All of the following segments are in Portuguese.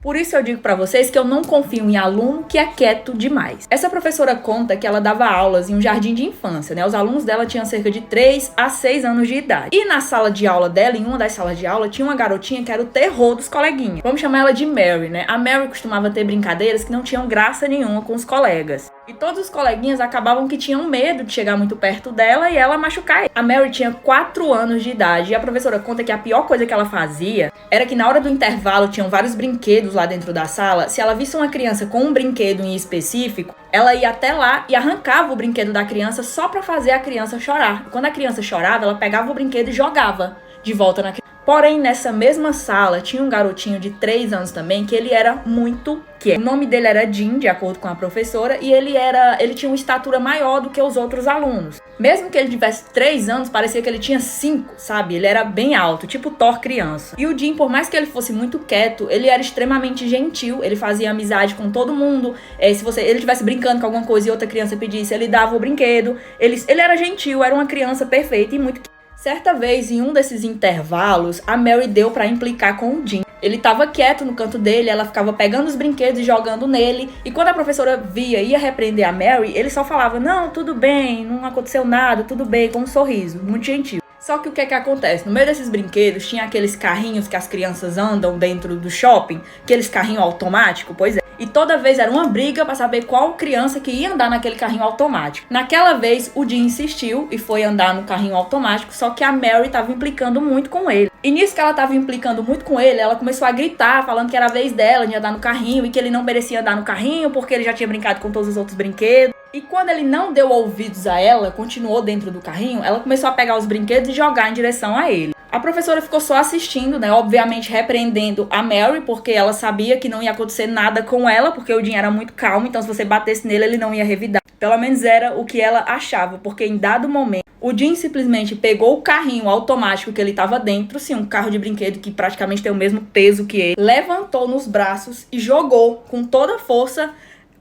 Por isso eu digo pra vocês que eu não confio em aluno que é quieto demais. Essa professora conta que ela dava aulas em um jardim de infância, né? Os alunos dela tinham cerca de 3 a 6 anos de idade. E na sala de aula dela, em uma das salas de aula, tinha uma garotinha que era o terror dos coleguinhas. Vamos chamar ela de Mary, né? A Mary costumava ter brincadeiras que não tinham graça nenhuma com os colegas. E todos os coleguinhas acabavam que tinham medo de chegar muito perto dela e ela machucar ele. A Mary tinha 4 anos de idade e a professora conta que a pior coisa que ela fazia era que na hora do intervalo tinham vários brinquedos lá dentro da sala. Se ela visse uma criança com um brinquedo em específico, ela ia até lá e arrancava o brinquedo da criança só pra fazer a criança chorar. E quando a criança chorava, ela pegava o brinquedo e jogava de volta na criança. Porém, nessa mesma sala, tinha um garotinho de 3 anos também, que ele era muito quieto. O nome dele era Jim, de acordo com a professora, e ele tinha uma estatura maior do que os outros alunos. Mesmo que ele tivesse 3 anos, parecia que ele tinha 5, sabe? Ele era bem alto, tipo Thor criança. E o Jim, por mais que ele fosse muito quieto, ele era extremamente gentil, ele fazia amizade com todo mundo. Se ele estivesse brincando com alguma coisa e outra criança pedisse, ele dava o brinquedo. Ele era gentil, era uma criança perfeita e muito quieto. Certa vez, em um desses intervalos, a Mary deu pra implicar com o Jim. Ele tava quieto no canto dele, ela ficava pegando os brinquedos e jogando nele. E quando a professora ia repreender a Mary, ele só falava, não, tudo bem, não aconteceu nada, tudo bem, com um sorriso, muito gentil. Só que o que é que acontece? No meio desses brinquedos, tinha aqueles carrinhos que as crianças andam dentro do shopping, aqueles carrinhos automáticos, pois é. E toda vez era uma briga pra saber qual criança que ia andar naquele carrinho automático. Naquela vez, o Jim insistiu e foi andar no carrinho automático, só que a Mary tava implicando muito com ele. E nisso que ela tava implicando muito com ele, ela começou a gritar, falando que era a vez dela de andar no carrinho e que ele não merecia andar no carrinho porque ele já tinha brincado com todos os outros brinquedos. E quando ele não deu ouvidos a ela, continuou dentro do carrinho, ela começou a pegar os brinquedos e jogar em direção a ele. A professora ficou só assistindo, né? Obviamente repreendendo a Mary, porque ela sabia que não ia acontecer nada com ela, porque o Jim era muito calmo, então se você batesse nele, ele não ia revidar. Pelo menos era o que ela achava, porque em dado momento, o Jim simplesmente pegou o carrinho automático que ele estava dentro, sim, um carro de brinquedo que praticamente tem o mesmo peso que ele, levantou nos braços e jogou com toda a força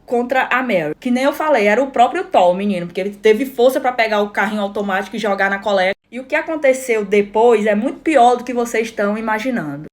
contra a Mary. Que nem eu falei, era o próprio Thor, menino, porque ele teve força pra pegar o carrinho automático e jogar na colega. E o que aconteceu depois é muito pior do que vocês estão imaginando.